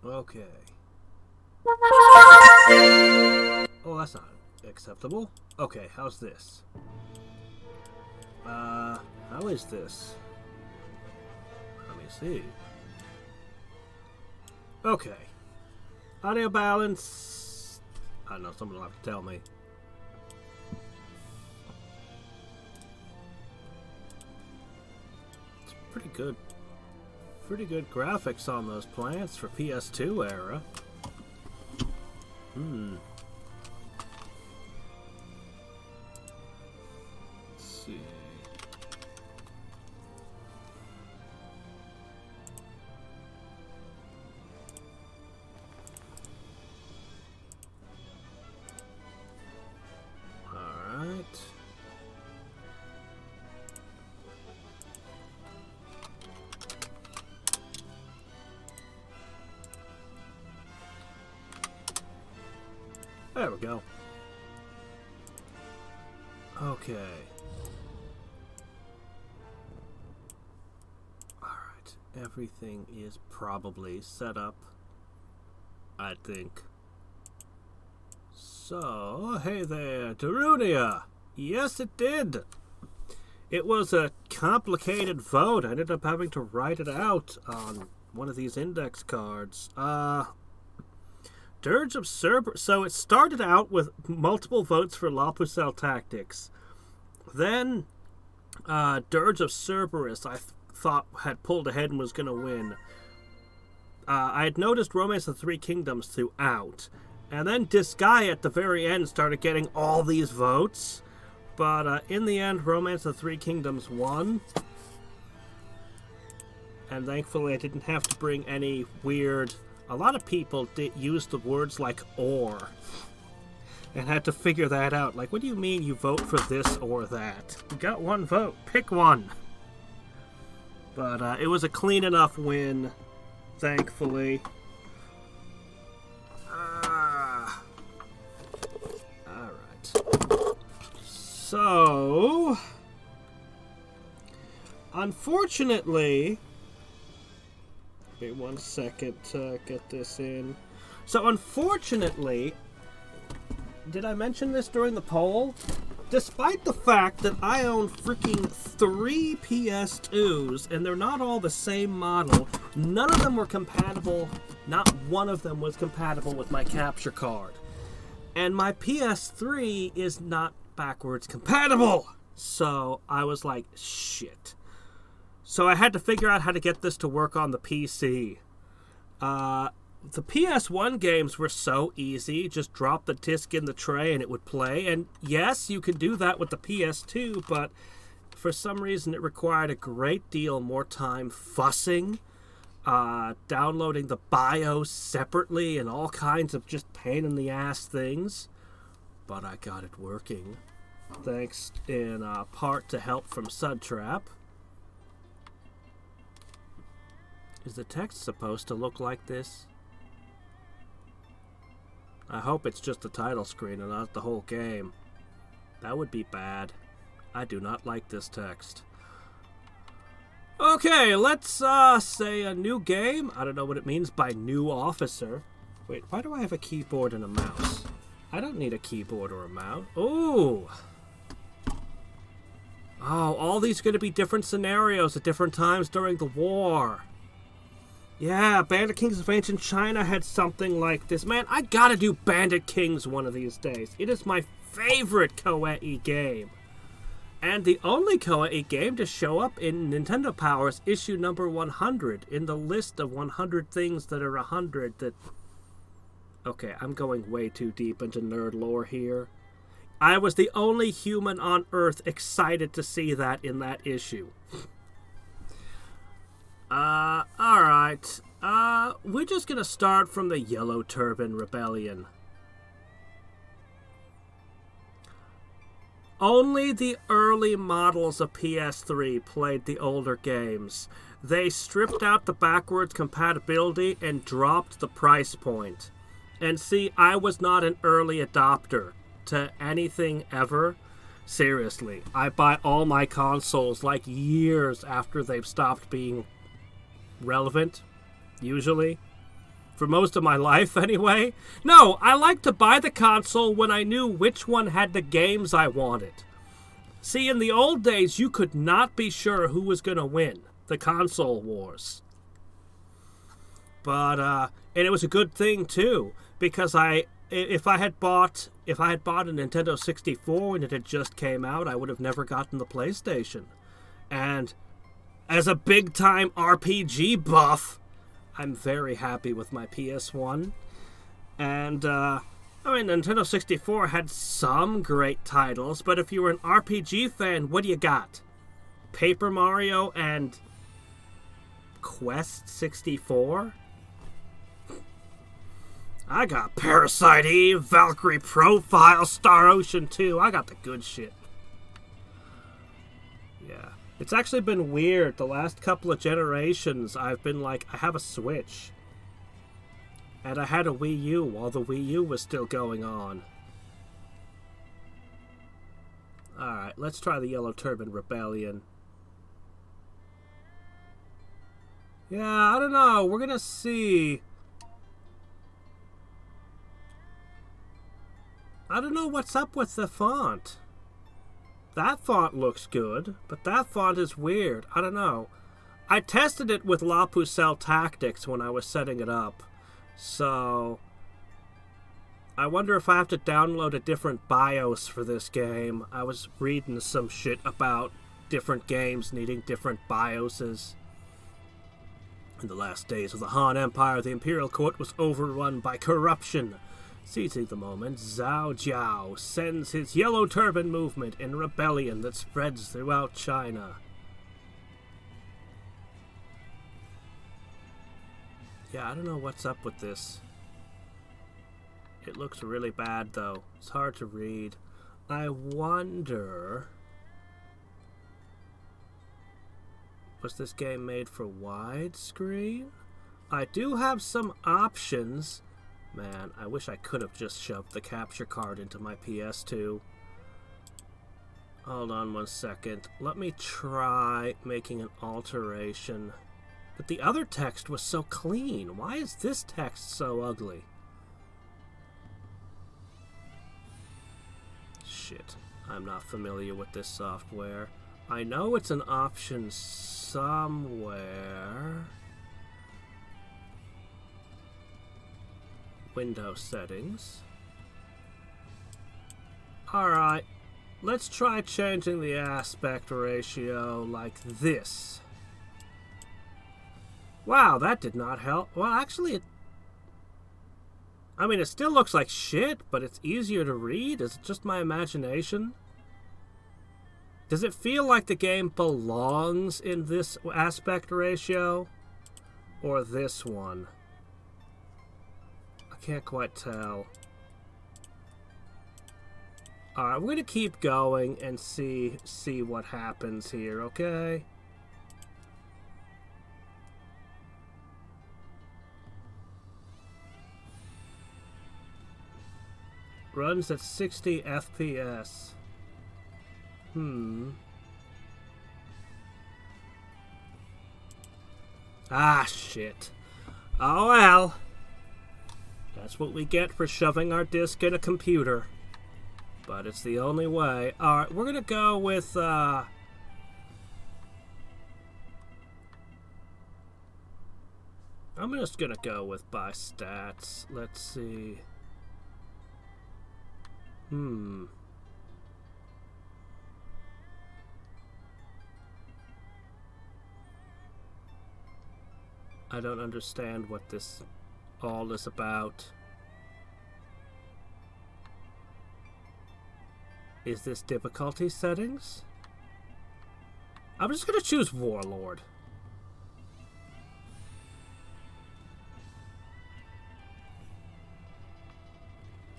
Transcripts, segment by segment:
Okay. Oh, that's not acceptable. Okay, how's this? How is this? Let me see. Okay. Audio balance. I don't know, someone will have to tell me. It's pretty good. Pretty good graphics on those plants for PS2 era. Let's see. Alright. There we go. Okay. Alright. Everything is probably set up, I think. So, hey there, Darunia! Yes, it did! It was a complicated vote. I ended up having to write it out on one of these index cards. Dirge of Cerberus. So it started out with multiple votes for La Pucelle Tactics. Then, Dirge of Cerberus, I thought had pulled ahead and was going to win. I had noticed Romance of the Three Kingdoms throughout. And then Disgaea at the very end started getting all these votes. But in the end, Romance of the Three Kingdoms won. And thankfully I didn't have to bring any weird... A lot of people did use the words like or. And had to figure that out. Like, what do you mean you vote for this or that? You got one vote. Pick one. But it was a clean enough win, thankfully. Alright. So... Unfortunately... Wait 1 second to get this in. So unfortunately... Did I mention this during the poll? Despite the fact that I own freaking 3 PS2s, and they're not all the same model, none of them were compatible, not one of them was compatible with my capture card. And my PS3 is not backwards compatible! So I was like, shit. So I had to figure out how to get this to work on the PC. The PS1 games were so easy. Just drop the disc in the tray and it would play. And yes, you could do that with the PS2, but for some reason it required a great deal more time fussing, downloading the BIOS separately, and all kinds of just pain-in-the-ass things. But I got it working, thanks in part to help from Sudtrap. Is the text supposed to look like this? I hope it's just the title screen and not the whole game. That would be bad. I do not like this text. Okay, let's say a new game. I don't know what it means by new officer. Wait, why do I have a keyboard and a mouse? I don't need a keyboard or a mouse. Ooh! Oh, all these are going to be different scenarios at different times during the war. Yeah, Bandit Kings of Ancient China had something like this. Man, I gotta do Bandit Kings one of these days. It is my favorite Koei game. And the only Koei game to show up in Nintendo Power's issue number 100 in the list of 100 things that are 100 that... Okay, I'm going way too deep into nerd lore here. I was the only human on Earth excited to see that in that issue. Alright. We're just gonna start from the Yellow Turban Rebellion. Only the early models of PS3 played the older games. They stripped out the backwards compatibility and dropped the price point. And see, I was not an early adopter to anything ever. Seriously, I buy all my consoles like years after they've stopped being relevant, usually. For most of my life, anyway. No, I like to buy the console when I knew which one had the games I wanted. See, in the old days, you could not be sure who was going to win the console wars. But, and it was a good thing, too, because if I had bought a Nintendo 64 when it had just came out, I would have never gotten the PlayStation. And as a big-time RPG buff, I'm very happy with my PS1. And, Nintendo 64 had some great titles, but if you were an RPG fan, what do you got? Paper Mario and Quest 64? I got Parasite Eve, Valkyrie Profile, Star Ocean 2. I got the good shit. Yeah. It's actually been weird. The last couple of generations, I've been like, I have a Switch. And I had a Wii U while the Wii U was still going on. Alright, let's try the Yellow Turbine Rebellion. Yeah, I don't know. We're gonna see. I don't know what's up with the font. That font looks good, but that font is weird. I don't know. I tested it with La Pucelle Tactics when I was setting it up. So, I wonder if I have to download a different BIOS for this game. I was reading some shit about different games needing different BIOSes. In the last days of the Han Empire, the Imperial Court was overrun by corruption. Seizing the moment, Zhao Jiao sends his Yellow Turban movement in rebellion that spreads throughout China. Yeah, I don't know what's up with this. It looks really bad, though. It's hard to read. I wonder... Was this game made for widescreen? I do have some options. Man, I wish I could have just shoved the capture card into my PS2. Hold on one second. Let me try making an alteration. But the other text was so clean. Why is this text so ugly? Shit. I'm not familiar with this software. I know it's an option somewhere. Window settings. Alright. Let's try changing the aspect ratio like this. Wow, that did not help. Well, actually, it still looks like shit, but it's easier to read. Is it just my imagination? Does it feel like the game belongs in this aspect ratio? Or this one? I can't quite tell. Alright, we're gonna keep going and see what happens here, okay? Runs at 60 FPS. Ah, shit. Oh well. That's what we get for shoving our disc in a computer. But it's the only way. Alright, we're gonna go with, I'm just gonna go with by stats. Let's see. I don't understand what this all is about. Is this difficulty settings? I'm just gonna choose Warlord.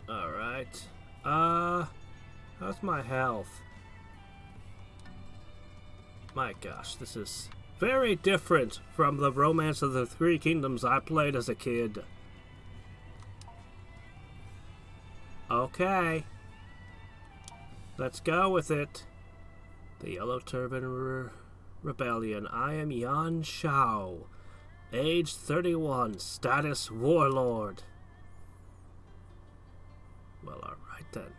Alright. How's my health? My gosh, this is very different from the Romance of the Three Kingdoms I played as a kid. Okay. Let's go with it. The Yellow Turban Rebellion. I am Yan Shao. Age 31. Status warlord. Well, alright then.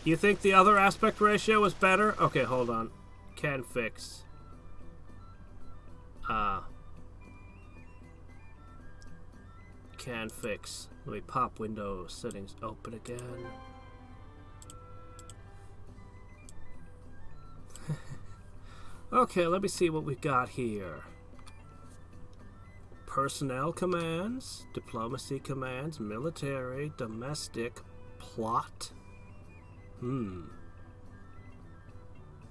You think the other aspect ratio was better? Okay, hold on. Can fix. Can fix. Let me pop Windows settings open again. Okay, let me see what we've got here. Personnel commands, diplomacy commands, military, domestic, plot.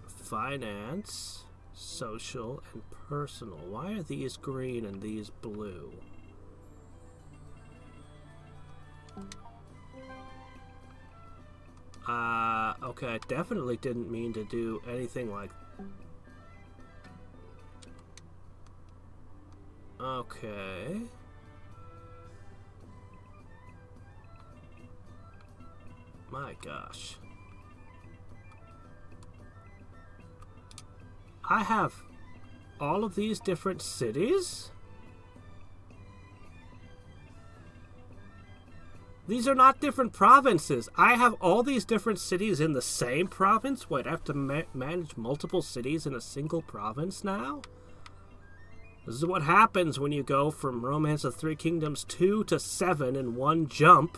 Finance, social, and personal. Why are these green and these blue? Okay, I definitely didn't mean to do anything like... Okay. My gosh. I have all of these different cities? These are not different provinces. I have all these different cities in the same province? Wait, I have to manage multiple cities in a single province now? This is what happens when you go from Romance of Three Kingdoms 2 to 7 in one jump.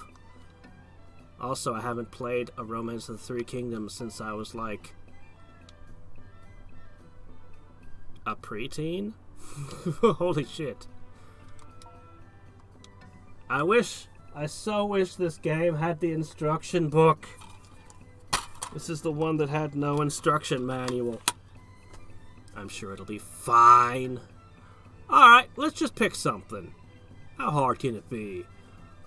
Also, I haven't played a Romance of the Three Kingdoms since I was like... a preteen? Holy shit. I so wish this game had the instruction book. This is the one that had no instruction manual. I'm sure it'll be fine. Alright, let's just pick something. How hard can it be?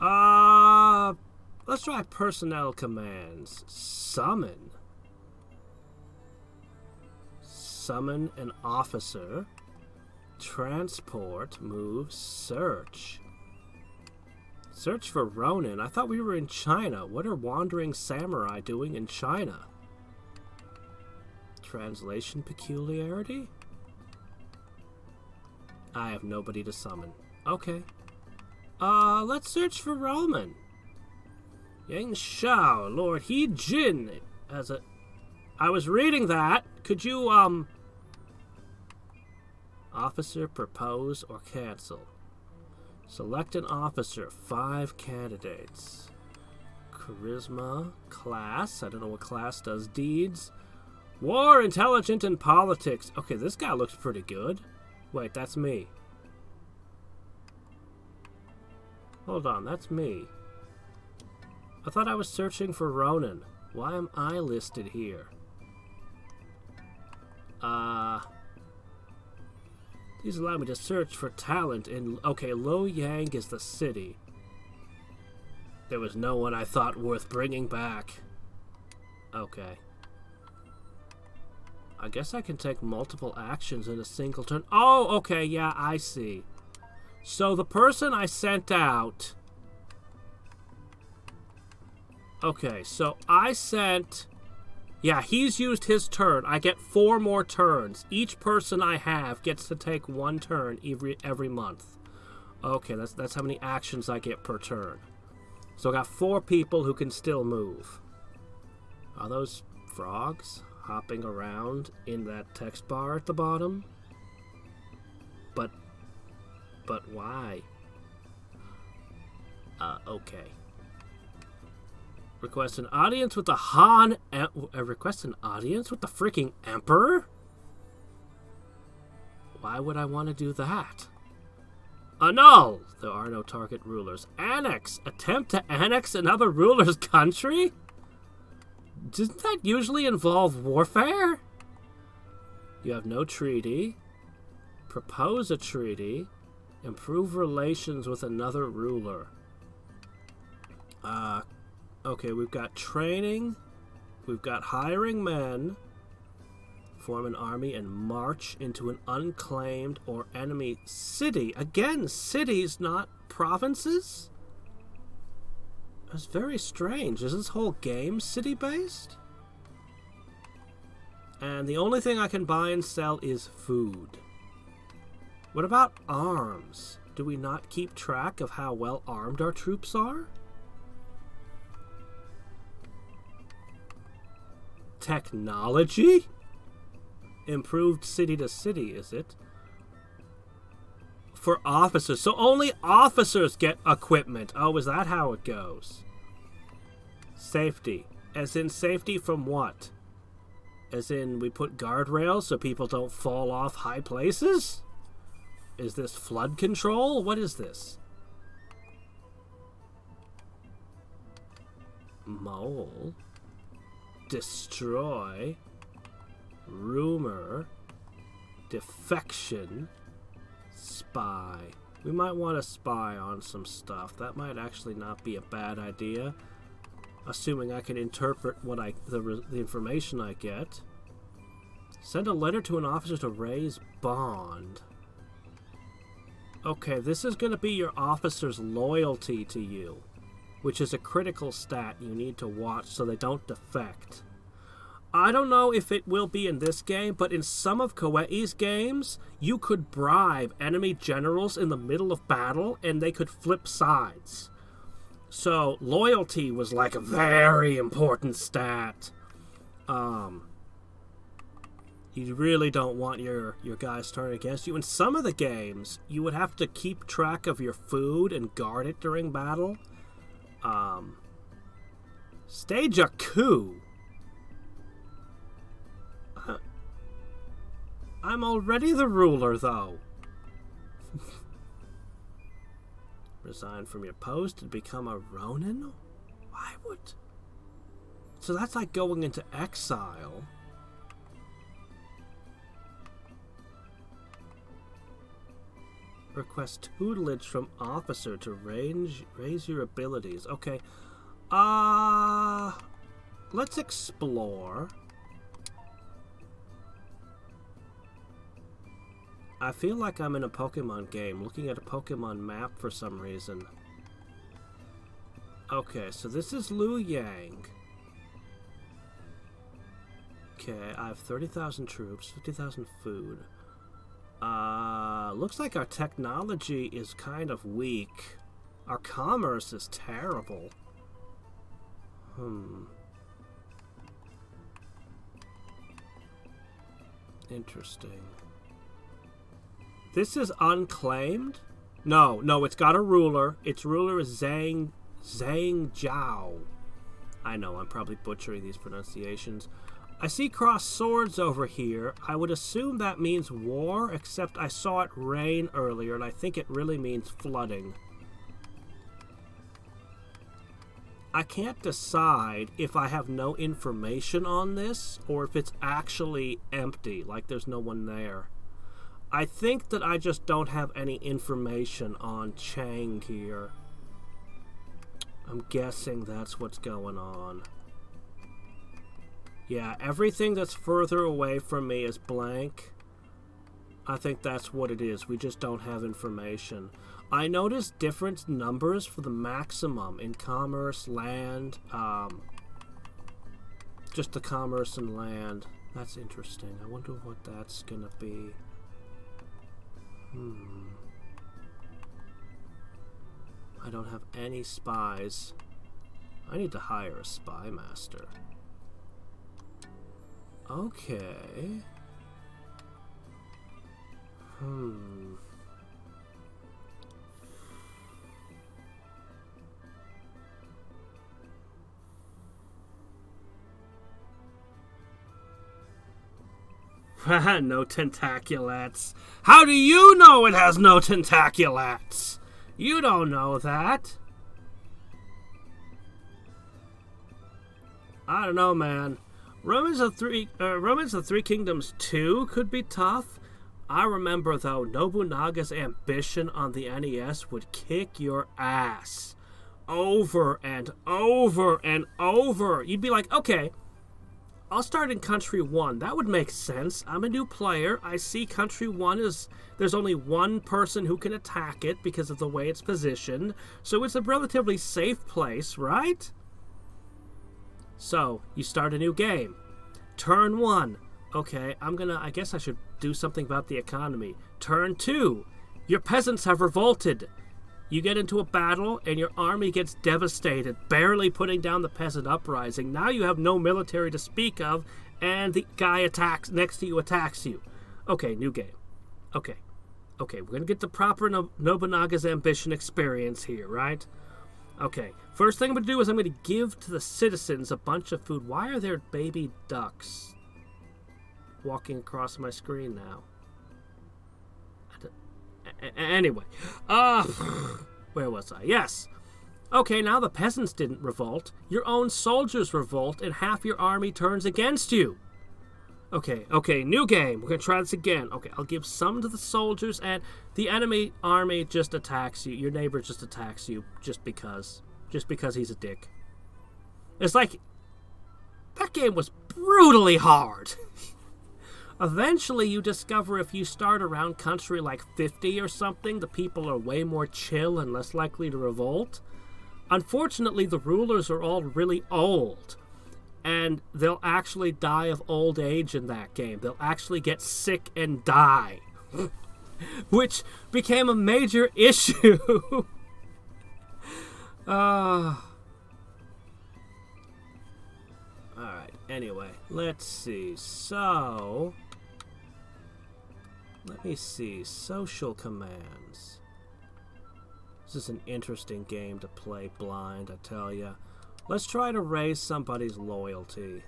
Let's try personnel commands. Summon. Summon an officer. Transport, move, search. Search for Ronin. I thought we were in China. What are wandering samurai doing in China? Translation peculiarity? I have nobody to summon. Okay. Let's search for Roman. Yang Shao, Lord He Jin. I was reading that. Could you, officer, propose, or cancel? Select an officer. 5 candidates. Charisma. Class. I don't know what class does. Deeds. War, intelligent, and politics. Okay, this guy looks pretty good. Wait, that's me. Hold on, that's me. I thought I was searching for Ronin. Why am I listed here? These allow me to search for talent in... Okay, Luoyang is the city. There was no one I thought worth bringing back. Okay. I guess I can take multiple actions in a single turn. Oh, okay, yeah, I see. So the person I sent out... Okay, so I sent... Yeah, he's used his turn. I get 4 more turns. Each person I have gets to take 1 turn every month. Okay, that's how many actions I get per turn. So I got 4 people who can still move. Are those frogs hopping around in that text bar at the bottom? But why? Okay. Request an audience with the Han... request an audience with the freaking Emperor? Why would I want to do that? Annul! There are no target rulers. Annex! Attempt to annex another ruler's country? Doesn't that usually involve warfare? You have no treaty. Propose a treaty. Improve relations with another ruler. Okay, we've got training. We've got hiring men. Form an army and march into an unclaimed or enemy city. Again, cities, not provinces? That's very strange. Is this whole game city-based? And the only thing I can buy and sell is food. What about arms? Do we not keep track of how well armed our troops are? Technology? Improved city to city, is it? For officers. So only officers get equipment. Oh, is that how it goes? Safety. As in safety from what? As in we put guardrails so people don't fall off high places? Is this flood control? What is this? Mole. Destroy. Rumor. Defection. Spy. We might want to spy on some stuff. That might actually not be a bad idea. Assuming I can interpret what the information I get. Send a letter to an officer to raise bond. Okay, this is going to be your officer's loyalty to you, which is a critical stat you need to watch so they don't defect. I don't know if it will be in this game, but in some of Koei's games, you could bribe enemy generals in the middle of battle and they could flip sides. So, loyalty was like a very important stat. You really don't want your guys turning against you. In some of the games, you would have to keep track of your food and guard it during battle. Stage a coup. I'm already the ruler, though. Resign from your post and become a Ronin? Why would... So that's like going into exile. Request tutelage from officer to raise your abilities. Okay. Let's explore. I feel like I'm in a Pokemon game, looking at a Pokemon map for some reason. Okay, so this is Liu Yang. Okay, I have 30,000 troops, 50,000 food. Looks like our technology is kind of weak. Our commerce is terrible. Interesting. This is unclaimed? No, it's got a ruler. Its ruler is Zhang Jiao. I know, I'm probably butchering these pronunciations. I see crossed swords over here. I would assume that means war, except I saw it rain earlier, and I think it really means flooding. I can't decide if I have no information on this, or if it's actually empty, like there's no one there. I think that I just don't have any information on Chang here. I'm guessing that's what's going on. Yeah, everything that's further away from me is blank. I think that's what it is. We just don't have information. I noticed different numbers for the maximum in commerce, land, just the commerce and land. That's interesting. I wonder what that's gonna be. I don't have any spies. I need to hire a spy master. Okay. Haha, no tentaculats. How do you know it has no tentaculats? You don't know that. I don't know, man. Romans of Three Kingdoms 2 could be tough. I remember, though, Nobunaga's Ambition on the NES would kick your ass. Over and over and over. You'd be like, okay, I'll start in Country 1. That would make sense. I'm a new player. I see Country 1 is... There's only one person who can attack it because of the way it's positioned. So it's a relatively safe place, right? So, you start a new game. Turn 1. Okay, I guess I should do something about the economy. Turn 2. Your peasants have revolted. You get into a battle, and your army gets devastated, barely putting down the peasant uprising. Now you have no military to speak of, and the guy next to you attacks you. Okay, new game. Okay, we're gonna get the proper Nobunaga's ambition experience here, right? Okay, first thing I'm gonna do is I'm gonna give to the citizens a bunch of food. Why are there baby ducks walking across my screen now? Anyway, where was I? Yes. Okay, now the peasants didn't revolt. Your own soldiers revolt, and half your army turns against you. Okay, new game. We're gonna try this again. Okay, I'll give some to the soldiers, and the enemy army just attacks you. Your neighbor just attacks you just because he's a dick. It's like that game was brutally hard. Eventually, you discover if you start around country like 50 or something, the people are way more chill and less likely to revolt. Unfortunately, the rulers are all really old, and they'll actually die of old age in that game. They'll actually get sick and die, which became a major issue. Alright, anyway, let's see. So, let me see. Social commands. This is an interesting game to play blind, I tell ya. Let's try to raise somebody's loyalty.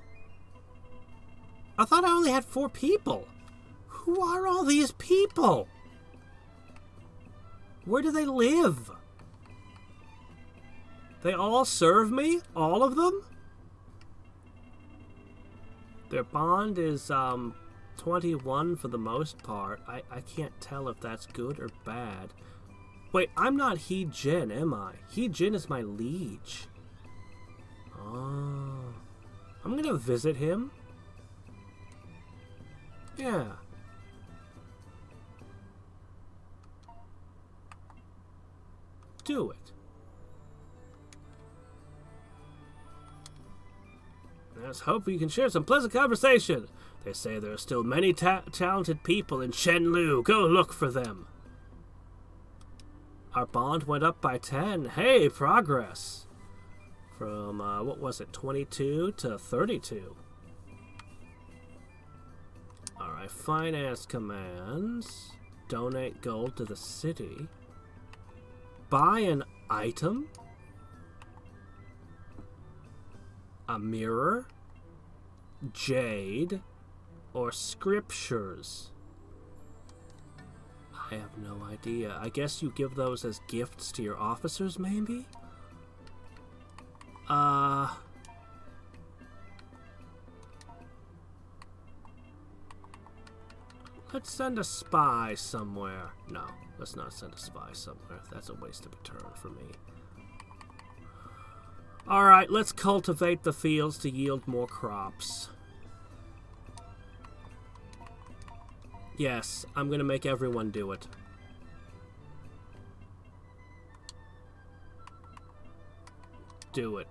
I thought I only had 4 people. Who are all these people? Where do they live? They all serve me? All of them? Their bond is 21 for the most part. I can't tell if that's good or bad. Wait, I'm not He Jin, am I? He Jin is my liege. Oh. I'm gonna visit him. Yeah. Do it. Let's hope we can share some pleasant conversation. They say there are still many talented people in Shenlu. Go look for them. Our bond went up by 10. Hey, progress. From, what was it, 22 to 32. Alright, finance commands. Donate gold to the city. Buy an item. A mirror. Jade. Or scriptures. I have no idea. I guess you give those as gifts to your officers, maybe? Let's send a spy somewhere. No, let's not send a spy somewhere. That's a waste of a turn for me. Alright, let's cultivate the fields to yield more crops. Yes, I'm gonna make everyone do it. Do it.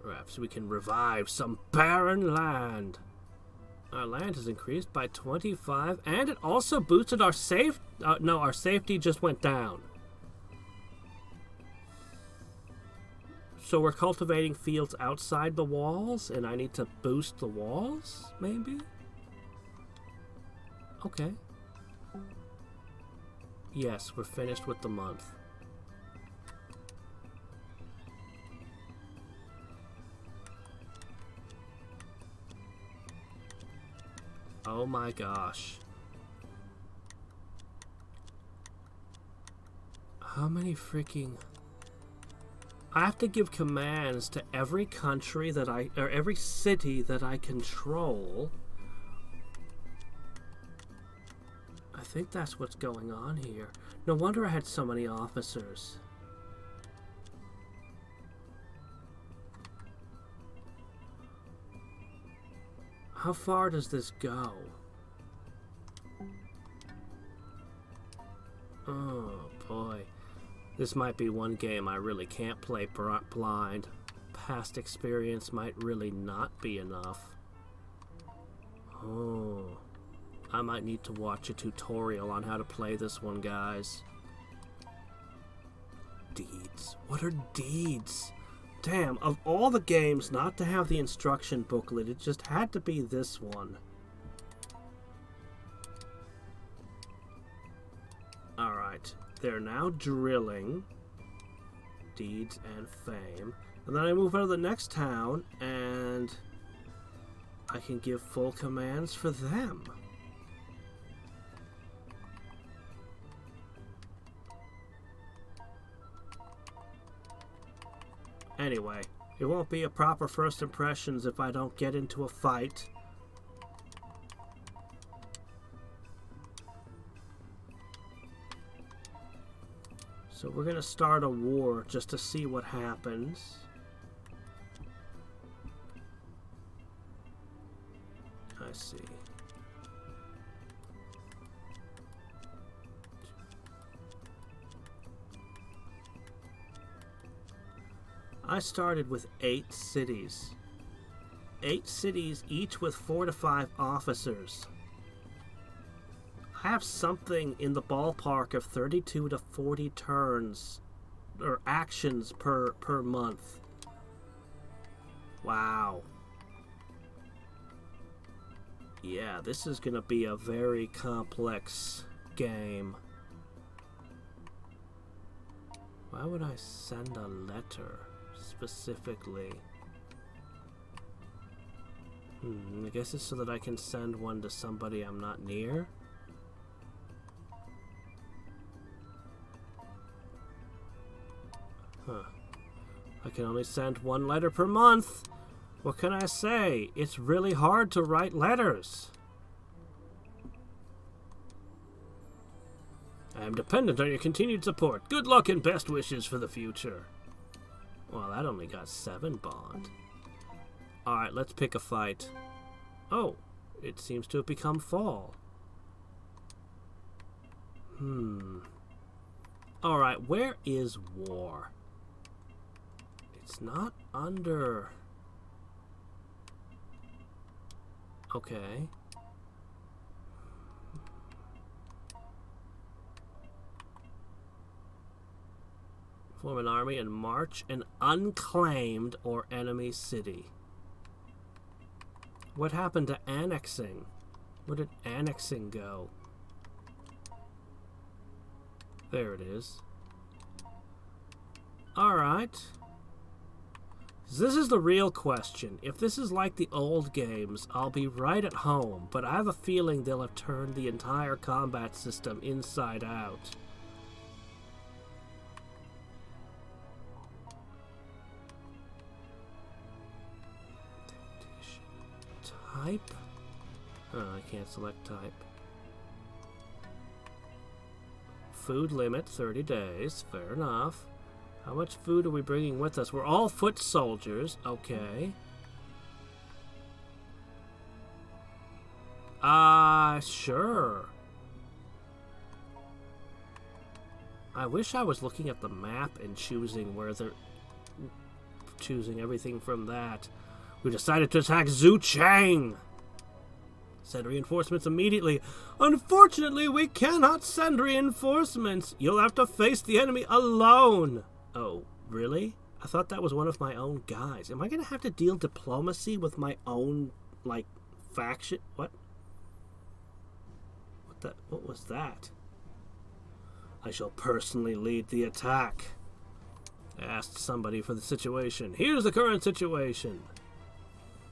Perhaps we can revive some barren land. Our land has increased by 25, and it also boosted our no, our safety just went down. So we're cultivating fields outside the walls, and I need to boost the walls, maybe? Okay. Yes, we're finished with the month. Oh my gosh. How many freaking... I have to give commands to every country that or every city that I control. I think that's what's going on here. No wonder I had so many officers. How far does this go? Oh boy. This might be one game I really can't play blind. past experience might really not be enough. Oh, I might need to watch a tutorial on how to play this one, guys. Deeds. What are deeds? Damn, of all the games not to have the instruction booklet, it just had to be this one. Alright, they're now drilling. Deeds and fame. And then I move out of the next town, and I can give full commands for them. Anyway, it won't be a proper first impressions if I don't get into a fight. So we're gonna start a war just to see what happens. I see. I started with 8 cities. 8 cities, each with 4 to 5 officers. I have something in the ballpark of 32 to 40 turns, or actions per month. Wow. Yeah, this is gonna be a very complex game. Why would I send a letter specifically? I guess it's so that I can send one to somebody I'm not near. Huh. I can only send 1 letter per month. What can I say? It's really hard to write letters. I am dependent on your continued support. Good luck and best wishes for the future. Well, that only got 7 bond. Alright, let's pick a fight. Oh, it seems to have become fall. Alright, where is war? It's not under... Okay. Form an army and march an unclaimed or enemy city. What happened to annexing? Where did annexing go? There it is. Alright. This is the real question. If this is like the old games, I'll be right at home, but I have a feeling they'll have turned the entire combat system inside out. Type? Oh, I can't select type. Food limit, 30 days. Fair enough. How much food are we bringing with us? We're all foot soldiers. Okay. Sure. I wish I was looking at the map and choosing where they're... choosing everything from that. We decided to attack Zhu Chang. Send reinforcements immediately. Unfortunately, we cannot send reinforcements. You'll have to face the enemy alone. Oh, really? I thought that was one of my own guys. Am I going to have to deal diplomacy with my own, like, faction? What? What was that? I shall personally lead the attack. I asked somebody for the situation. Here's the current situation.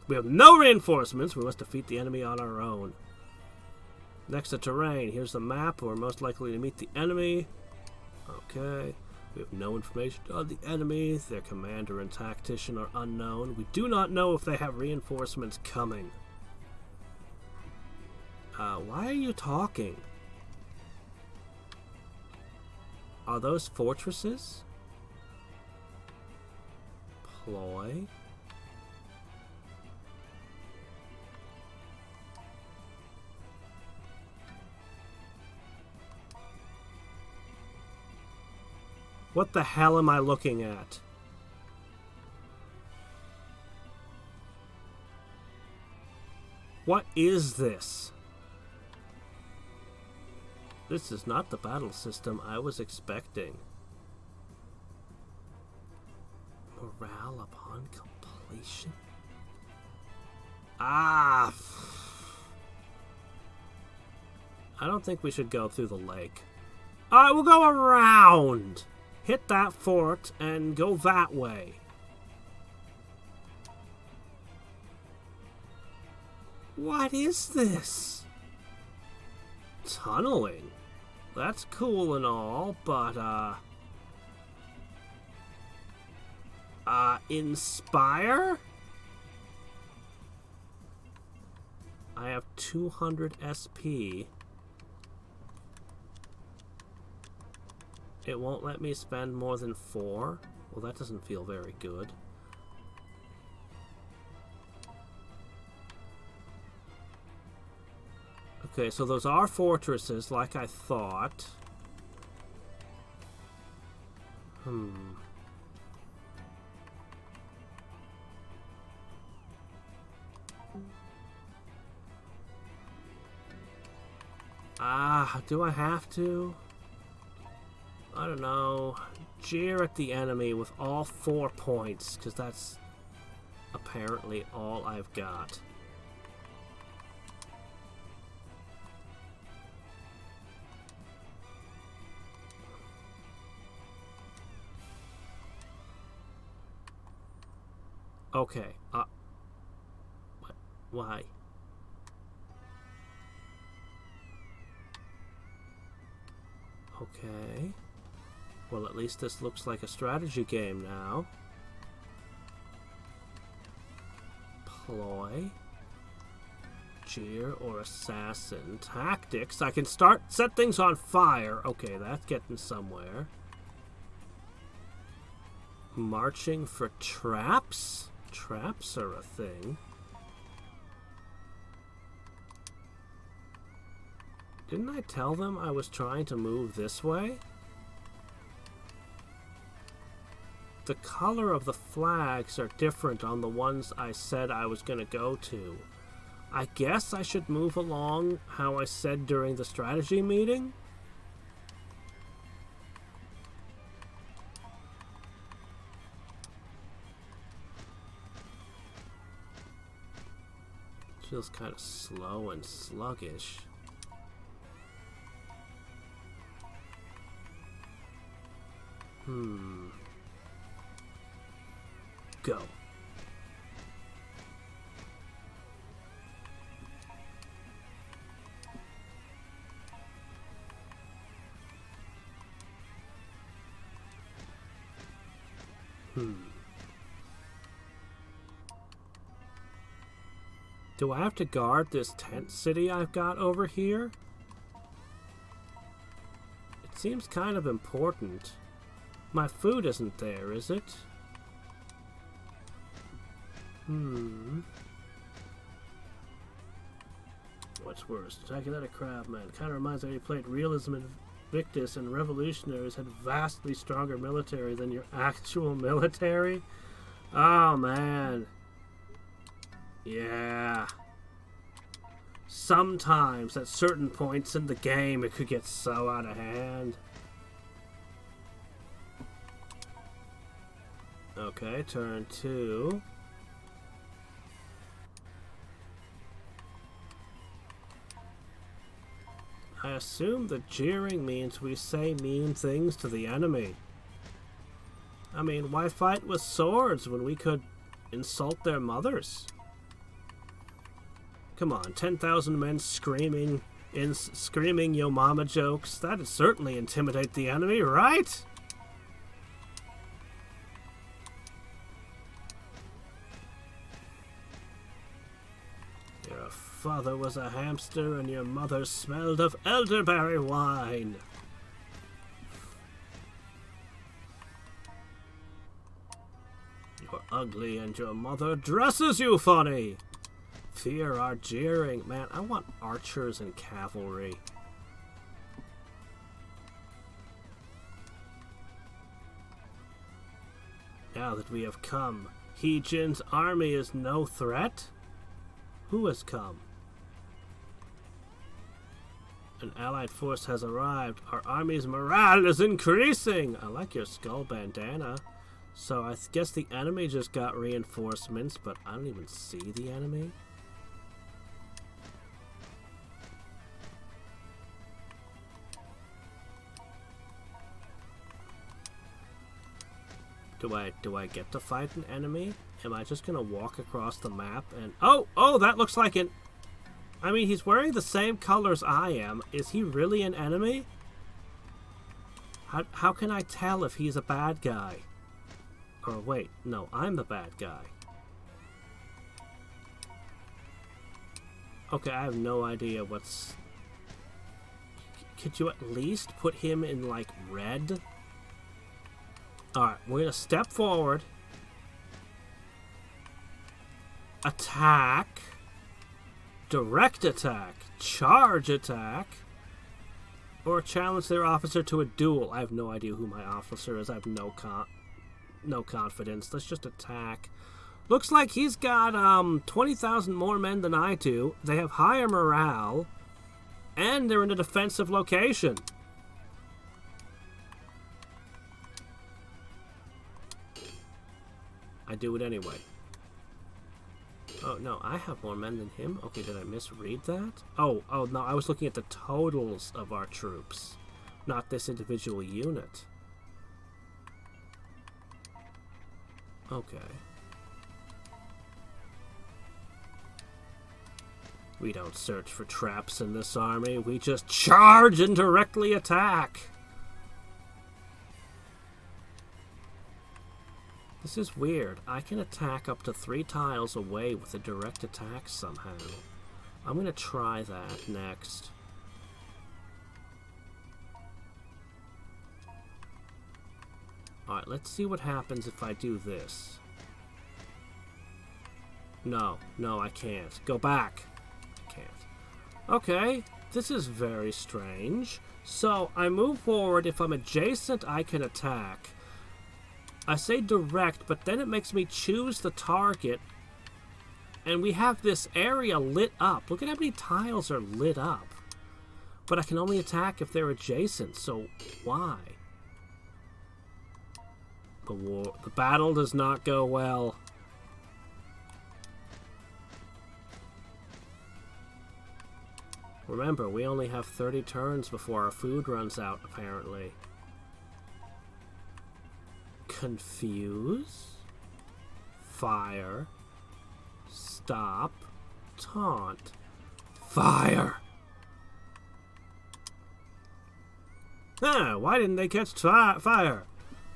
We have no reinforcements. We must defeat the enemy on our own. Next to terrain. Here's the map. We're most likely to meet the enemy. Okay. We have no information on the enemy. Their commander and tactician are unknown. We do not know if they have reinforcements coming. Why are you talking? Are those fortresses? Ploy? What the hell am I looking at? What is this? This is not the battle system I was expecting. Morale upon completion? Ah! I don't think we should go through the lake. Alright, we'll go around! Hit that fort and go that way. What is this? Tunneling. That's cool and all, but, Inspire? I have 200 SP. It won't let me spend more than 4? Well, that doesn't feel very good. Okay, so those are fortresses, like I thought. Do I have to? I don't know. Jeer at the enemy with all 4 points, because that's apparently all I've got. Okay, why? Okay. Well, at least this looks like a strategy game now. Ploy. Jeer or assassin. Tactics. I can set things on fire. Okay, that's getting somewhere. Marching for traps? Traps are a thing. Didn't I tell them I was trying to move this way? The color of the flags are different on the ones I said I was going to go to. I guess I should move along how I said during the strategy meeting? Feels kind of slow and sluggish. Go. Do I have to guard this tent city I've got over here? It seems kind of important. My food isn't there, is it? What's worse? Attacking at a crabman. Kind of reminds me when you played Realism and Victus, and revolutionaries had vastly stronger military than your actual military. Oh, man. Yeah. Sometimes, at certain points in the game, it could get so out of hand. Okay, turn 2. I assume that jeering means we say mean things to the enemy. I mean, why fight with swords when we could insult their mothers? Come on, 10,000 men screaming yo mama jokes. That'd certainly intimidate the enemy, right? Your father was a hamster and your mother smelled of elderberry wine. You're ugly and your mother dresses you funny. Fear our jeering. Man, I want archers and cavalry. Now that we have come, He Jin's army is no threat? Who has come? An allied force has arrived. Our army's morale is increasing. I like your skull bandana. So I guess the enemy just got reinforcements, but I don't even see the enemy. Do I get to fight an enemy? Am I just gonna walk across the map and... Oh, that looks like an... I mean, he's wearing the same colors I am. Is he really an enemy? How can I tell if he's a bad guy? Or wait, no, I'm the bad guy. Okay, I have no idea what's... Could you at least put him in, like, red? Alright, we're gonna step forward. Attack. Direct attack. Charge attack. Or challenge their officer to a duel. I have no idea who my officer is. I have no confidence. Let's just attack. Looks like he's got 20,000 more men than I do. They have higher morale. And they're in a defensive location. I do it anyway. Oh, no, I have more men than him? Okay, did I misread that? Oh, no, I was looking at the totals of our troops, not this individual unit. Okay. We don't search for traps in this army, we just charge and directly attack! This is weird. I can attack up to 3 tiles away with a direct attack somehow. I'm gonna try that next. Alright, let's see what happens if I do this. No, I can't. Go back. I can't. Okay, this is very strange. So, I move forward. If I'm adjacent, I can attack. I say direct, but then it makes me choose the target. And we have this area lit up. Look at how many tiles are lit up. But I can only attack if they're adjacent, so why? The battle does not go well. Remember, we only have 30 turns before our food runs out, apparently. Confuse. Fire. Stop. Taunt. Fire! Why didn't they catch fire?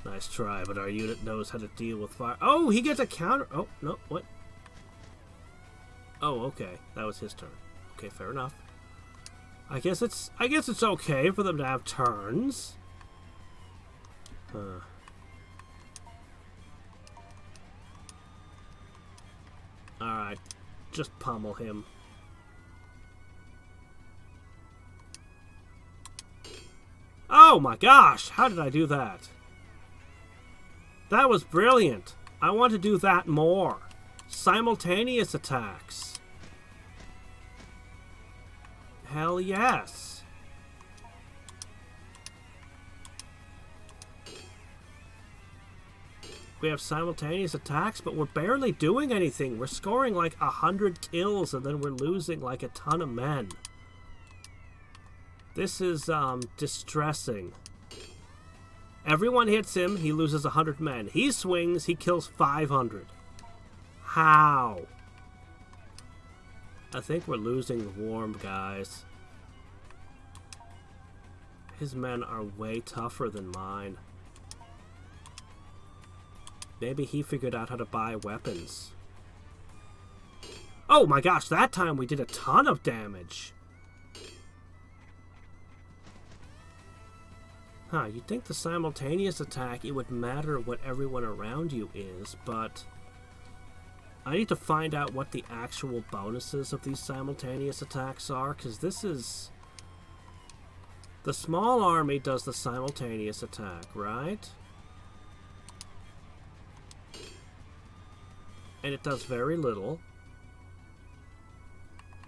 Nice try, but our unit knows how to deal with fire. Oh, he gets a counter. Oh, no, what? Oh, okay. That was his turn. Okay, fair enough. I guess it's okay for them to have turns. Alright, just pummel him. Oh my gosh, how did I do that? That was brilliant. I want to do that more. Simultaneous attacks. Hell yes. We have simultaneous attacks, but we're barely doing anything. We're scoring like 100 kills and then we're losing like a ton of men. This is distressing. Everyone hits him, he loses 100 men. He swings, he kills 500. How? I think we're losing the warm, guys. His men are way tougher than mine. Maybe he figured out how to buy weapons. Oh my gosh, that time we did a ton of damage. Huh, you'd think the simultaneous attack, it would matter what everyone around you is, but I need to find out what the actual bonuses of these simultaneous attacks are, because this is... The small army does the simultaneous attack, right? And it does very little.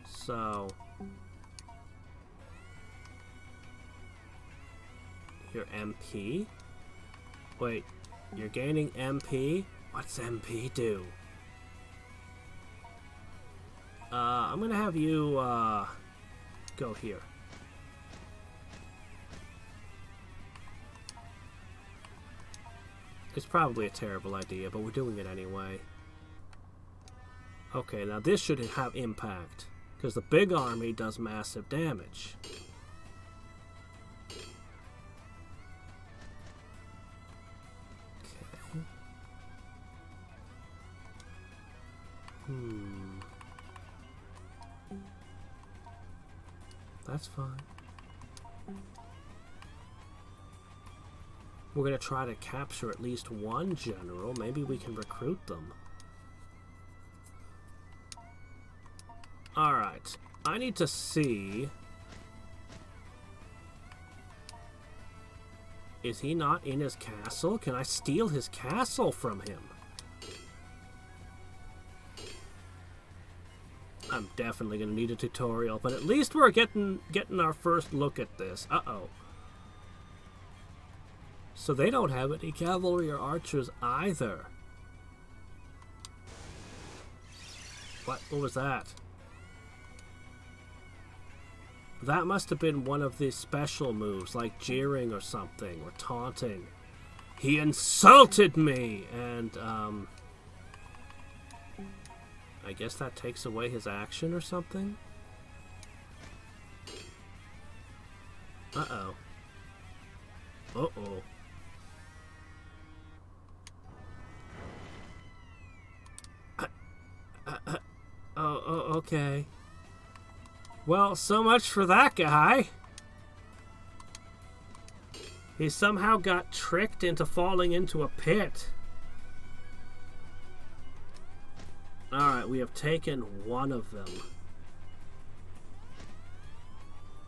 So... Your MP? Wait, you're gaining MP? What's MP do? I'm gonna have you, go here. It's probably a terrible idea, but we're doing it anyway. Okay, now this should have impact, because the big army does massive damage. Okay. That's fine. We're going to try to capture at least one general. Maybe we can recruit them. Alright. I need to see... Is he not in his castle? Can I steal his castle from him? I'm definitely going to need a tutorial, but at least we're getting our first look at this. Uh-oh. So they don't have any cavalry or archers either. What was that? That must have been one of the special moves, like jeering or something, or taunting. He insulted me! And, I guess that takes away his action or something? Uh-oh. Uh-oh. Okay. Well, so much for that guy. He somehow got tricked into falling into a pit. Alright, we have taken one of them.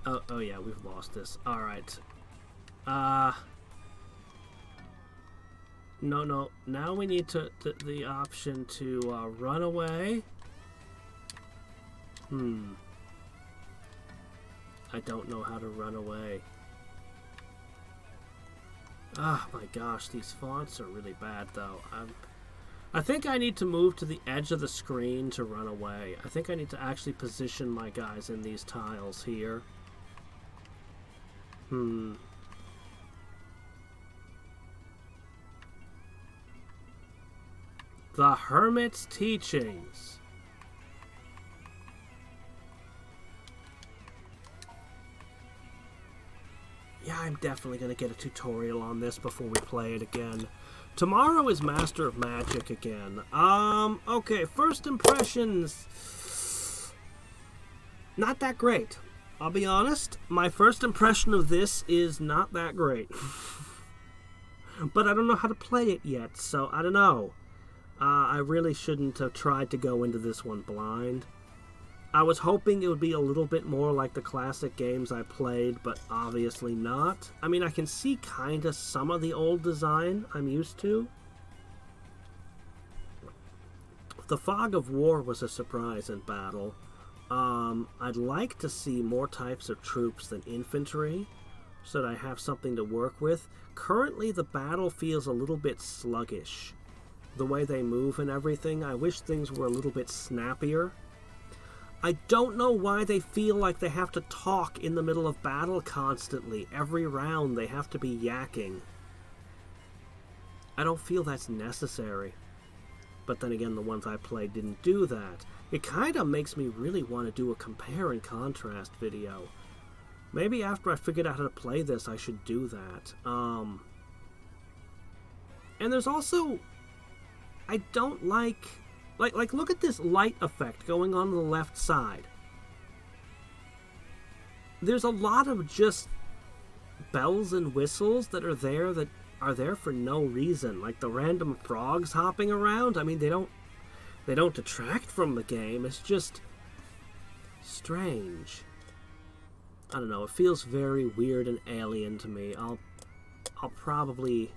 Oh yeah, we've lost this. Alright. No. Now we need the option to run away. I don't know how to run away. Ah, my gosh, these fonts are really bad, though. I think I need to move to the edge of the screen to run away. I think I need to actually position my guys in these tiles here. The Hermit's Teachings. Yeah, I'm definitely going to get a tutorial on this before we play it again. Tomorrow is Master of Magic again. Okay, first impressions. Not that great. I'll be honest, my first impression of this is not that great. But I don't know how to play it yet, so I don't know. I really shouldn't have tried to go into this one blind. I was hoping it would be a little bit more like the classic games I played, but obviously not. I mean, I can see kind of some of the old design I'm used to. The Fog of War was a surprise in battle. I'd like to see more types of troops than infantry, so that I have something to work with. Currently, the battle feels a little bit sluggish. The way they move and everything, I wish things were a little bit snappier. I don't know why they feel like they have to talk in the middle of battle constantly. Every round they have to be yakking. I don't feel that's necessary. But then again, the ones I played didn't do that. It kind of makes me really want to do a compare and contrast video. Maybe after I figured out how to play this, I should do that. And there's also... I don't like, look at this light effect going on the left side. There's a lot of just bells and whistles that are there for no reason. Like the random frogs hopping around. I mean, they don't detract from the game. It's just strange. I don't know. It feels very weird and alien to me. I'll probably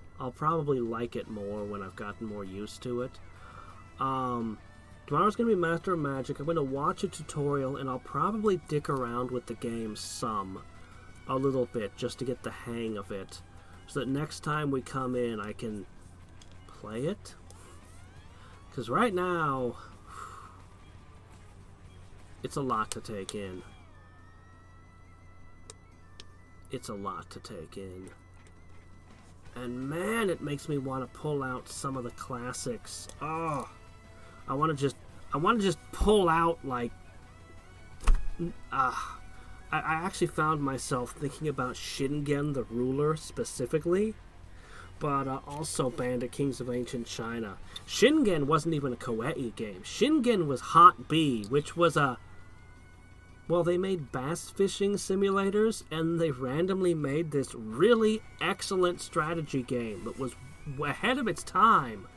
like it more when I've gotten more used to it. Tomorrow's going to be Master of Magic. I'm going to watch a tutorial, and I'll probably dick around with the game a little bit, just to get the hang of it. so that next time we come in, I can play it. Because right now, it's a lot to take in. It's a lot to take in. And man, it makes me want to pull out some of the classics. Oh, I want to just pull out, like, I actually found myself thinking about Shingen the Ruler specifically, but also Bandit Kings of Ancient China. Shingen wasn't even a Koei game. Shingen was Hot B, which was a... Well, they made bass fishing simulators, and they randomly made this really excellent strategy game that was ahead of its time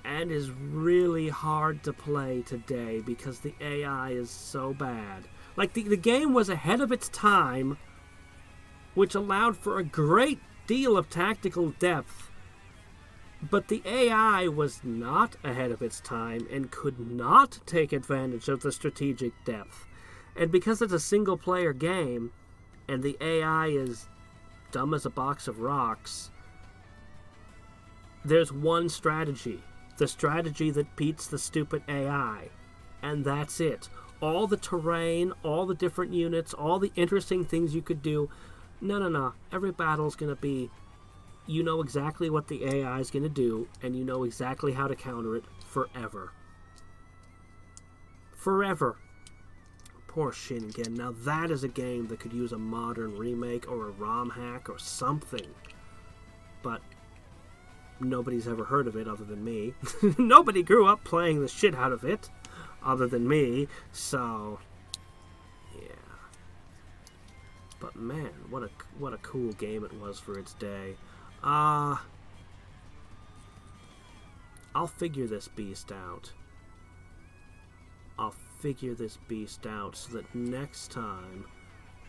and is really hard to play today because the AI is so bad. Like, the game was ahead of its time, which allowed for a great deal of tactical depth, but the AI was not ahead of its time and could not take advantage of the strategic depth. And because it's a single-player game, and the AI is dumb as a box of rocks, there's one strategy. The strategy that beats the stupid AI. And that's it. All the terrain, all the different units, all the interesting things you could do. No. Every battle's going to be... You know exactly what the AI is going to do, and you know exactly how to counter it forever. Forever. Poor Shingen. Now that is a game that could use a modern remake or a ROM hack or something. But nobody's ever heard of it other than me. Nobody grew up playing the shit out of it other than me, so... Yeah. But man, what a cool game it was for its day. I'll figure this beast out. I'll figure this beast out so that next time,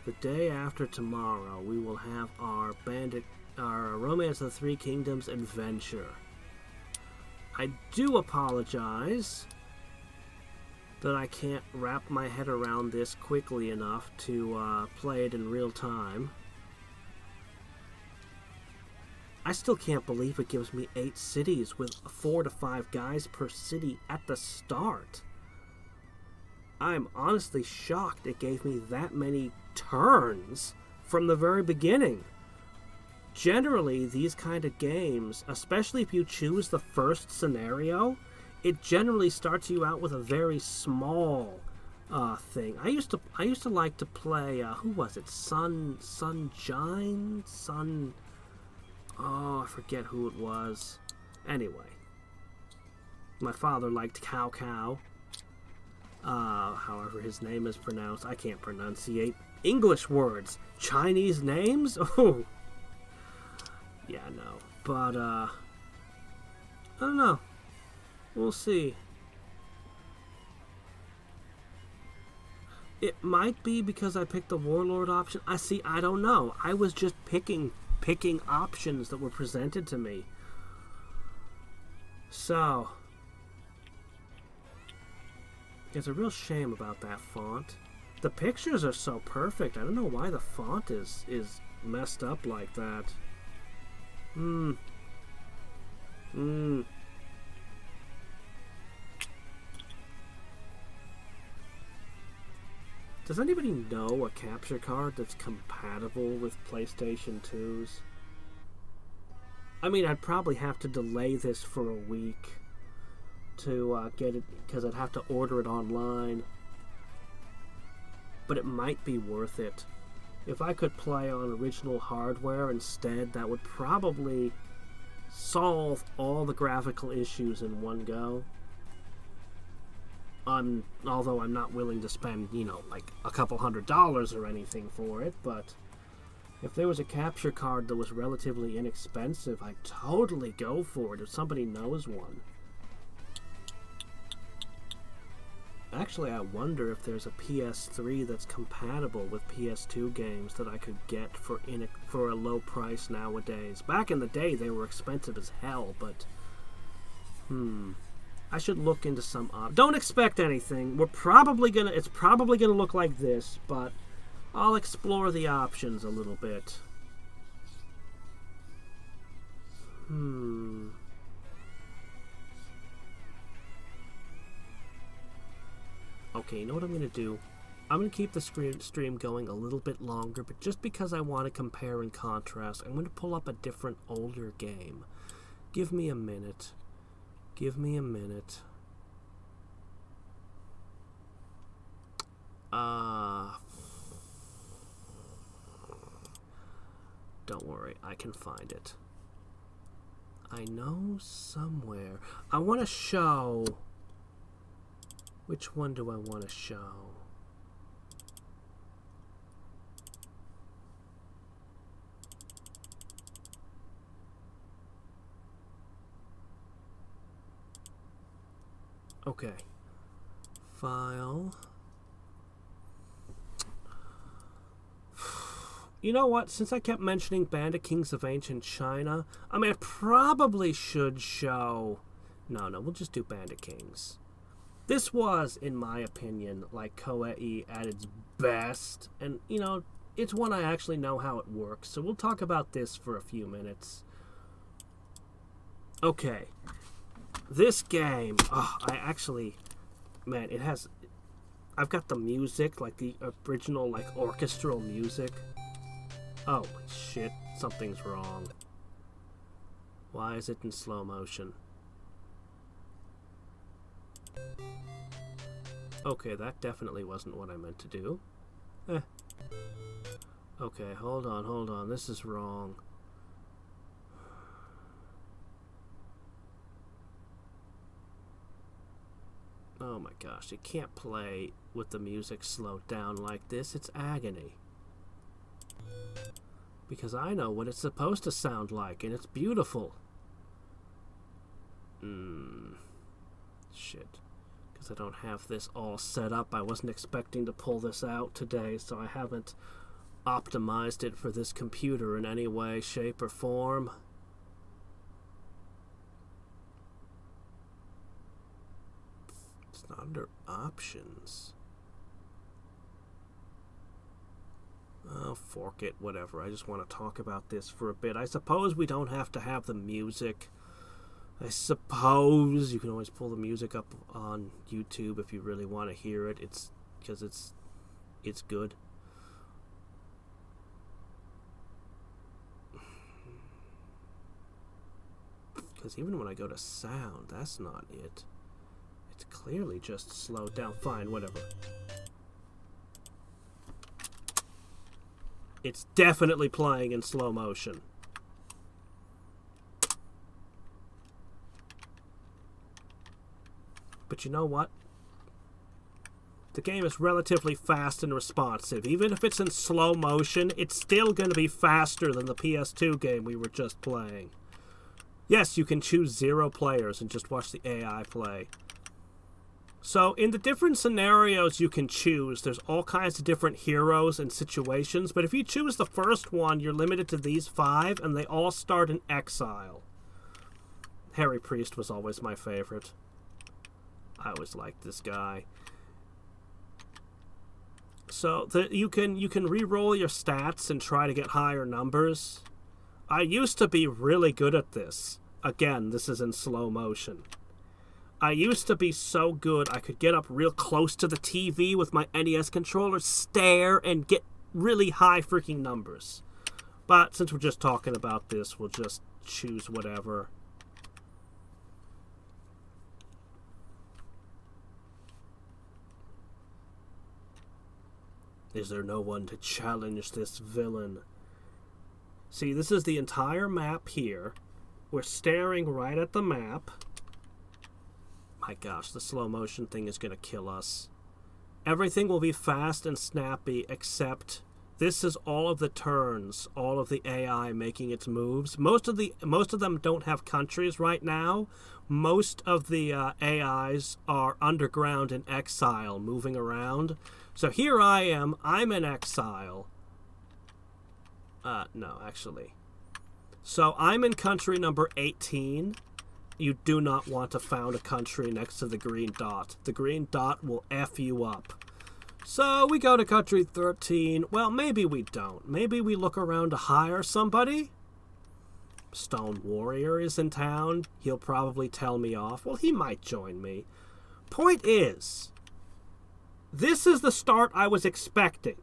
the day after tomorrow, we will have our Romance of the Three Kingdoms adventure. I do apologize that I can't wrap my head around this quickly enough to play it in real time. I still can't believe it gives me 8 cities with 4 to 5 guys per city at the start. I'm honestly shocked it gave me that many turns from the very beginning. Generally, these kind of games, especially if you choose the first scenario, it generally starts you out with a very small thing. I used to like to play, who was it? Oh, I forget who it was. Anyway, my father liked Cow. However his name is pronounced. I can't pronunciate English words. Chinese names? Oh. Yeah, no. But, I don't know. We'll see. It might be because I picked the Warlord option. I don't know. I was just picking options that were presented to me. So, it's a real shame about that font. The pictures are so perfect. I don't know why the font is messed up like that. Does anybody know a capture card that's compatible with PlayStation 2s? I mean, I'd probably have to delay this for a week to get it, because I'd have to order it online. But it might be worth it. If I could play on original hardware instead, that would probably solve all the graphical issues in one go. Although I'm not willing to spend, like a couple $100 or anything for it, but if there was a capture card that was relatively inexpensive, I'd totally go for it if somebody knows one. Actually, I wonder if there's a PS3 that's compatible with PS2 games that I could get for a low price nowadays. Back in the day, they were expensive as hell, but I should look into some don't expect anything. It's probably gonna look like this, but I'll explore the options a little bit. Okay, you know what I'm going to do? I'm going to keep the stream going a little bit longer, but just because I want to compare and contrast, I'm going to pull up a different, older game. Give me a minute. Give me a minute. Don't worry, I can find it. I know somewhere. I want to show... Which one do I want to show? Okay. File. You know what? Since I kept mentioning Band of Kings of Ancient China, I mean, I probably should show... No, we'll just do Band of Kings. This was, in my opinion, like Koei at its best. And, you know, it's one I actually know how it works. So we'll talk about this for a few minutes. Okay. This game, I actually... Man, it has... I've got the music, like the original, like, orchestral music. Oh, shit. Something's wrong. Why is it in slow motion? Okay, that definitely wasn't what I meant to do. Okay, hold on. This is wrong. Oh my gosh, you can't play with the music slowed down like this. It's agony. Because I know what it's supposed to sound like, and it's beautiful. Shit. Because I don't have this all set up. I wasn't expecting to pull this out today, so I haven't optimized it for this computer in any way, shape, or form. It's not under options. Oh, fork it, whatever. I just want to talk about this for a bit. I suppose we don't have to have the music. I suppose you can always pull the music up on YouTube if you really want to hear it. It's because it's good. Because even when I go to sound, that's not it. It's clearly just slowed down. Fine, whatever. It's definitely playing in slow motion. But you know what? The game is relatively fast and responsive. Even if it's in slow motion, it's still going to be faster than the PS2 game we were just playing. Yes, you can choose 0 players and just watch the AI play. So, in the different scenarios you can choose, there's all kinds of different heroes and situations, but if you choose the first one, you're limited to these 5, and they all start in exile. Harry Priest was always my favorite. I always liked this guy. So, you can re-roll your stats and try to get higher numbers. I used to be really good at this. Again, this is in slow motion. I used to be so good I could get up real close to the TV with my NES controller, stare, and get really high freaking numbers. But since we're just talking about this, we'll just choose whatever. Is there no one to challenge this villain? See, this is the entire map here. We're staring right at the map. My gosh, the slow motion thing is going to kill us. Everything will be fast and snappy, except this is all of the turns, all of the AI making its moves. Most of them don't have countries right now. Most of the AIs are underground in exile, moving around. So here I am. I'm in exile. No, actually. So I'm in country number 18. You do not want to found a country next to the green dot. The green dot will F you up. So we go to country 13. Well, maybe we don't. Maybe we look around to hire somebody. Stone Warrior is in town. He'll probably tell me off. Well, he might join me. Point is, this is the start I was expecting.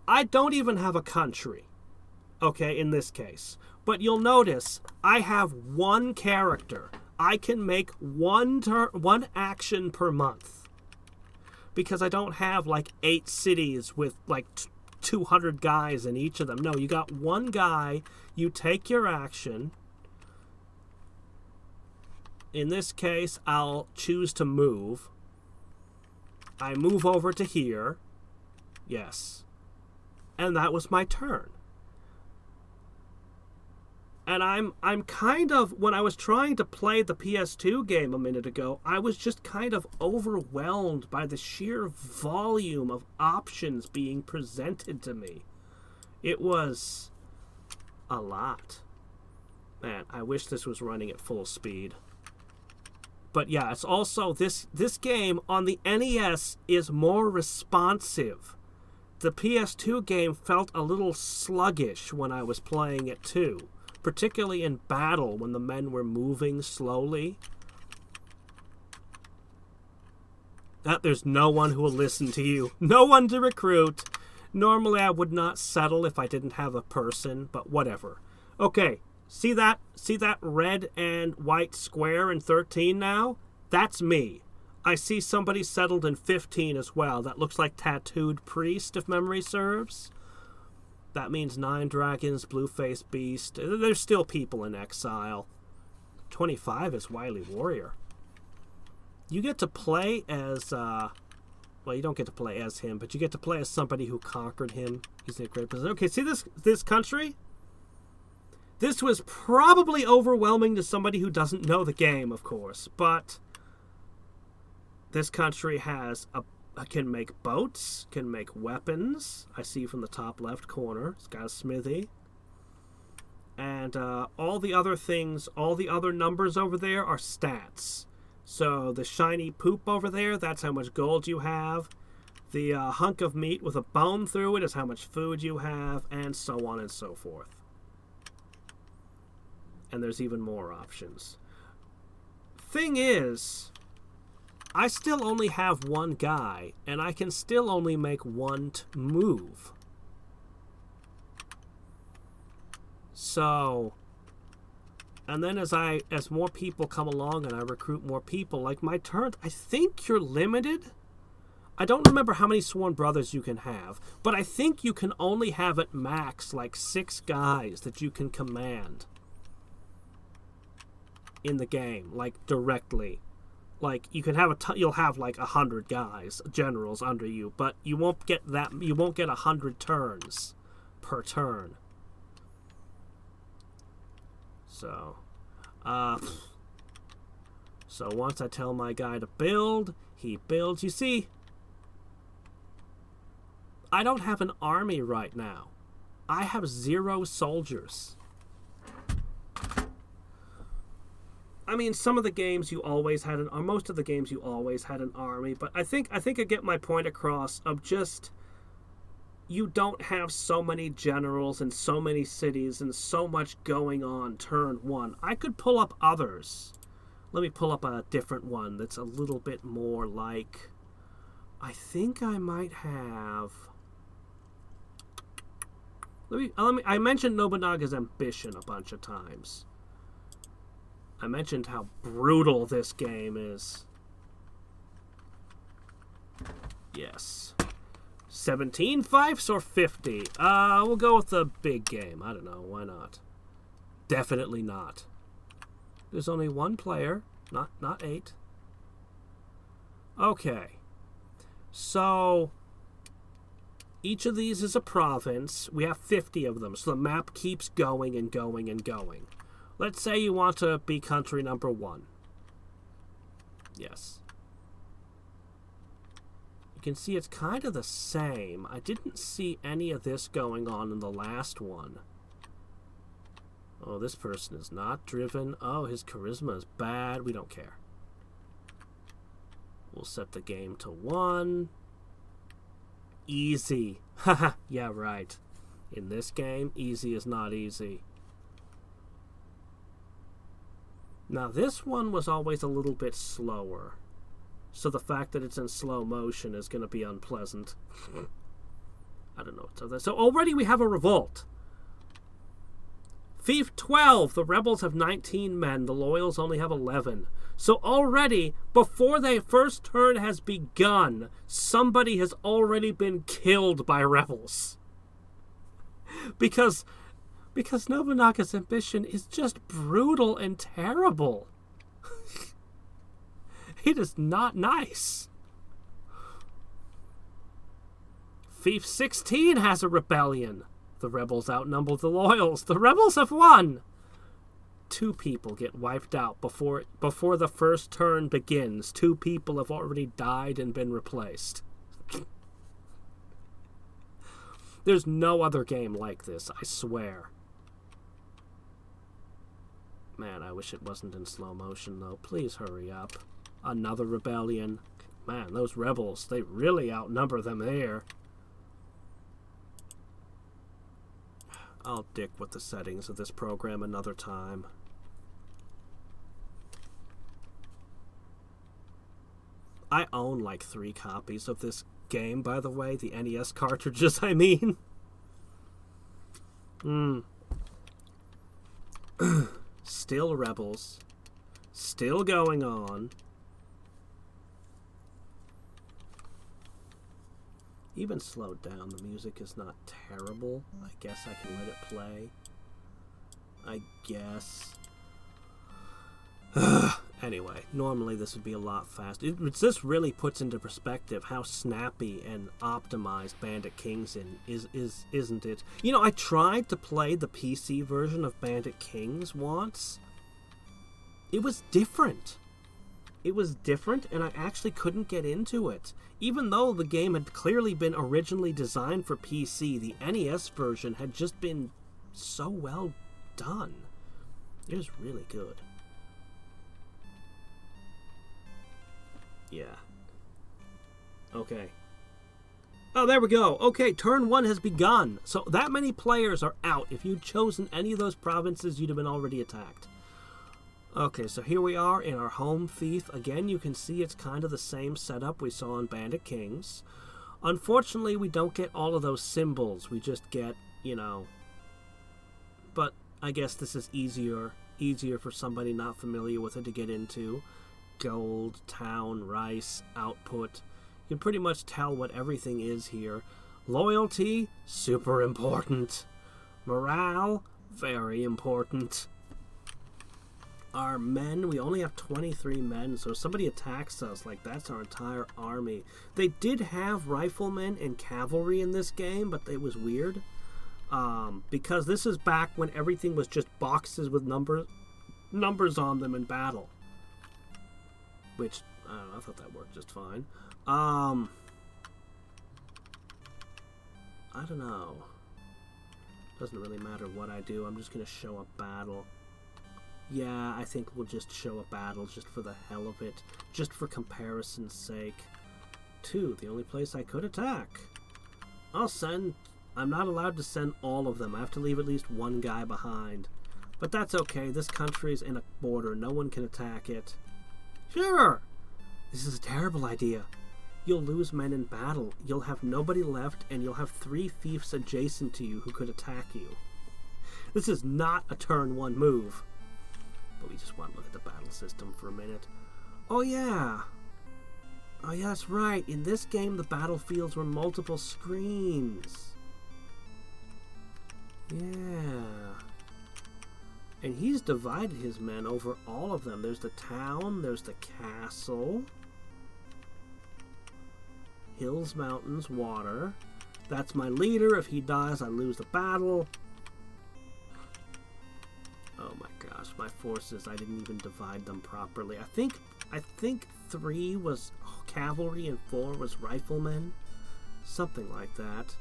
I don't even have a country, okay, in this case. But you'll notice I have one character. I can make one action per month. Because I don't have like 8 cities with like 200 guys in each of them. No, you got one guy, you take your action. In this case, I'll choose to move. I move over to here. Yes. And that was my turn. And I'm kind of, when I was trying to play the PS2 game a minute ago, I was just kind of overwhelmed by the sheer volume of options being presented to me. It was a lot. Man, I wish this was running at full speed. But yeah, it's also, this game on the NES is more responsive. The PS2 game felt a little sluggish when I was playing it too. Particularly in battle when the men were moving slowly. There's no one who will listen to you. No one to recruit. Normally I would not settle if I didn't have a person, but whatever. Okay, see that red and white square in 13 now? That's me. I see somebody settled in 15 as well. That looks like Tattooed Priest, if memory serves. That means 9 dragons, blue-faced beast. There's still people in exile. 25 is Wily Warrior. You get to play as, well, you don't get to play as him, but you get to play as somebody who conquered him. He's in a great position. Okay, see this country? This was probably overwhelming to somebody who doesn't know the game, of course, but this country has can make boats, can make weapons. I see from the top left corner. It's got a smithy. And all the other things, all the other numbers over there are stats. So the shiny poop over there, that's how much gold you have. The hunk of meat with a bone through it is how much food you have, and so on and so forth. And there's even more options. Thing is, I still only have one guy, and I can still only make one move. So, and then as more people come along and I recruit more people, like my turn, I think you're limited. I don't remember how many sworn brothers you can have, but I think you can only have at max like 6 guys that you can command in the game, like directly. Like you can have you'll have like 100 guys, generals under you, but you won't get that. You won't get 100 turns per turn. So, so once I tell my guy to build, he builds. You see, I don't have an army right now. I have 0 soldiers. I mean, some of the games you always had or most of the games you always had an army, but I think I get my point across of just you don't have so many generals and so many cities and so much going on turn 1. I could pull up others. Let me pull up a different one that's a little bit more like, I think I might have. I mentioned Nobunaga's ambition a bunch of times. I mentioned how brutal this game is. Yes. 17 fiefs or 50? We'll go with the big game. I don't know. Why not? Definitely not. There's only one player. Not 8. Okay. So, each of these is a province. We have 50 of them. So the map keeps going and going and going. Let's say you want to be country number 1. Yes. You can see it's kind of the same. I didn't see any of this going on in the last one. Oh, this person is not driven. Oh, his charisma is bad. We don't care. We'll set the game to 1. Easy. Haha, yeah, right. In this game, easy is not easy. Now, this one was always a little bit slower. So the fact that it's in slow motion is going to be unpleasant. I don't know. So already we have a revolt. Fief 12. The rebels have 19 men. The loyals only have 11. So already, before the first turn has begun, somebody has already been killed by rebels. Because Nobunaga's ambition is just brutal and terrible. It is not nice. Fief 16 has a rebellion. The rebels outnumber the loyals. The rebels have won. 2 people get wiped out before the first turn begins. 2 people have already died and been replaced. There's no other game like this, I swear. Man, I wish it wasn't in slow motion, though. Please hurry up. Another rebellion. Man, those rebels, they really outnumber them there. I'll dick with the settings of this program another time. I own like 3 copies of this game, by the way. The NES cartridges, I mean. Still rebels. Still going on. Even slowed down, the music is not terrible. I guess I can let it play. I guess. Anyway, normally this would be a lot faster. This really puts into perspective how snappy and optimized Bandit Kings isn't it? You know, I tried to play the PC version of Bandit Kings once. It was different. It was different, and I actually couldn't get into it. Even though the game had clearly been originally designed for PC, the NES version had just been so well done. It was really good. Yeah. Okay. Oh, there we go. Okay, turn 1 has begun. So that many players are out. If you'd chosen any of those provinces, you'd have been already attacked. Okay, so here we are in our home fief. Again, you can see it's kind of the same setup we saw in Bandit Kings. Unfortunately, we don't get all of those symbols. We just get, you know... But I guess this is easier for somebody not familiar with it to get into. Gold, town, rice, output. You can pretty much tell what everything is here. Loyalty, super important. Morale, very important. Our men, we only have 23 men, so if somebody attacks us, like, that's our entire army. They did have riflemen and cavalry in this game, but it was weird. Because this is back when everything was just boxes with numbers on them in battle. Which, I don't know, I thought that worked just fine. I don't know. Doesn't really matter what I do, I'm just going to show a battle. Yeah, I think we'll just show a battle just for the hell of it. Just for comparison's sake. 2, the only place I could attack. I'm not allowed to send all of them. I have to leave at least 1 guy behind. But that's okay, this country's in a border. No one can attack it. Sure! This is a terrible idea. You'll lose men in battle. You'll have nobody left, and you'll have 3 fiefs adjacent to you who could attack you. This is not a turn 1 move. But we just want to look at the battle system for a minute. Oh yeah! Oh yeah, that's right. In this game, the battlefields were multiple screens. Yeah. And he's divided his men over all of them. There's the town, there's the castle. Hills, mountains, water. That's my leader. If he dies, I lose the battle. Oh my gosh, my forces, I didn't even divide them properly. I think 3 was cavalry and 4 was riflemen. Something like that.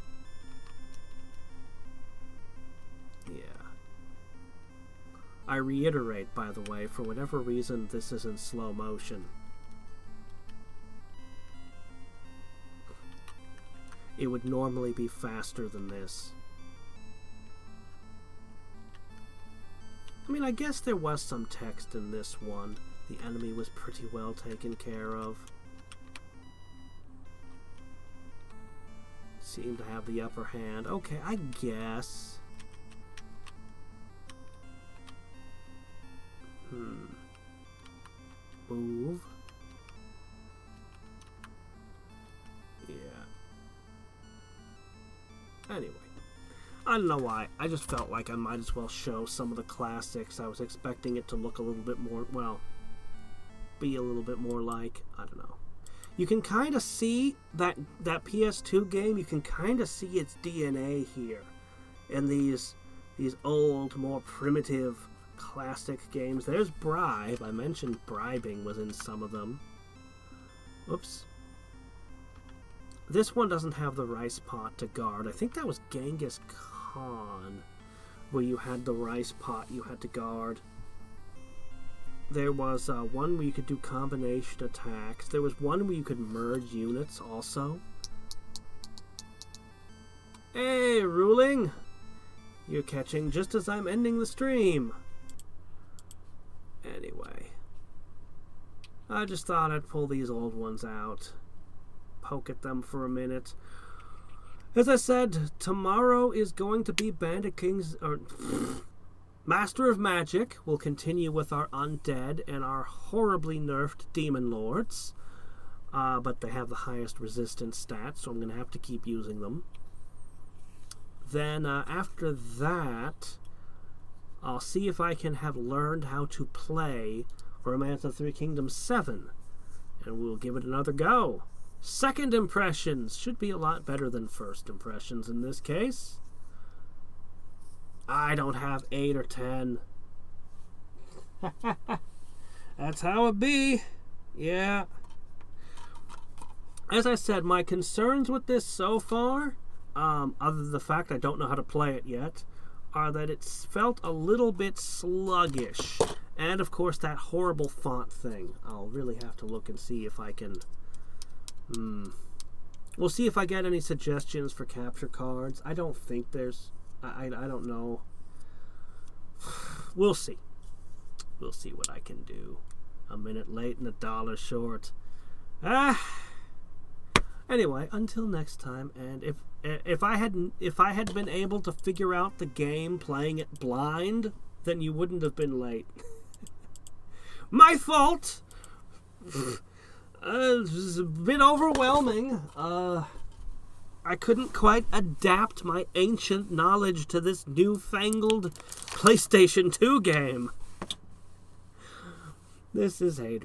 Yeah. I reiterate, by the way, for whatever reason, this is in slow motion. It would normally be faster than this. I mean, I guess there was some text in this one. The enemy was pretty well taken care of. Seemed to have the upper hand. Okay, I guess. Move. Yeah. Anyway. I don't know why. I just felt like I might as well show some of the classics. I was expecting it to look a little bit more, well, be a little bit more like, I don't know. You can kind of see that PS2 game, you can kind of see its DNA here. In these old, more primitive, classic games. There's Bribe. I mentioned bribing was in some of them. Oops. This one doesn't have the rice pot to guard. I think that was Genghis Khan, where you had the rice pot you had to guard. There was one where you could do combination attacks. There was one where you could merge units also. Hey, Ruling! You're catching just as I'm ending the stream. Anyway. I just thought I'd pull these old ones out. Poke at them for a minute. As I said, tomorrow is going to be Bandit Kings, or Master of Magic. We'll continue with our undead and our horribly nerfed demon lords, but they have the highest resistance stats, so I'm going to have to keep using them. Then after that, I'll see if I can have learned how to play Romance of Three Kingdoms 7, and we'll give it another go. Second impressions should be a lot better than first impressions in this case. I don't have 8 or 10. That's how it be. Yeah. As I said, my concerns with this so far, other than the fact I don't know how to play it yet, are that it's felt a little bit sluggish. And, of course, that horrible font thing. I'll really have to look and see if I can... We'll see if I get any suggestions for capture cards. I don't think there's... I don't know. We'll see. We'll see what I can do. A minute late and $1 short. Anyway, until next time. And if I had been able to figure out the game playing it blind, then you wouldn't have been late. My fault. It was a bit overwhelming. I couldn't quite adapt my ancient knowledge to this newfangled PlayStation 2 game. This is Hadriex.